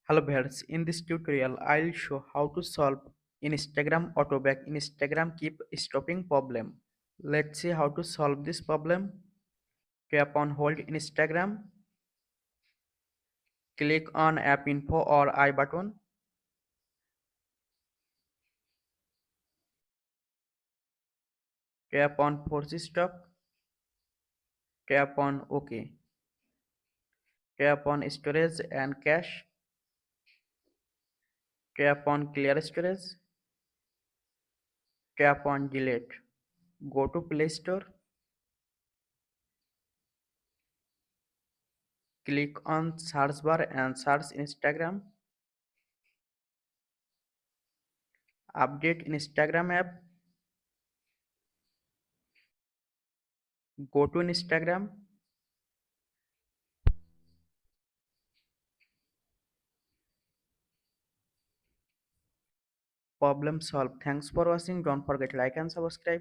Hello viewers, in this tutorial I'll show how to solve Instagram autoback Instagram keep stopping problem. Let's see how to solve this problem. Tap on hold Instagram, click on app info or I button, tap on force stop, tap on OK, tap on storage and cache, tap on clear storage, tap on delete. Go to Play Store, click on search bar and search Instagram, update Instagram app, go to Instagram, problem solved. Thanks for watching. Don't forget like and subscribe.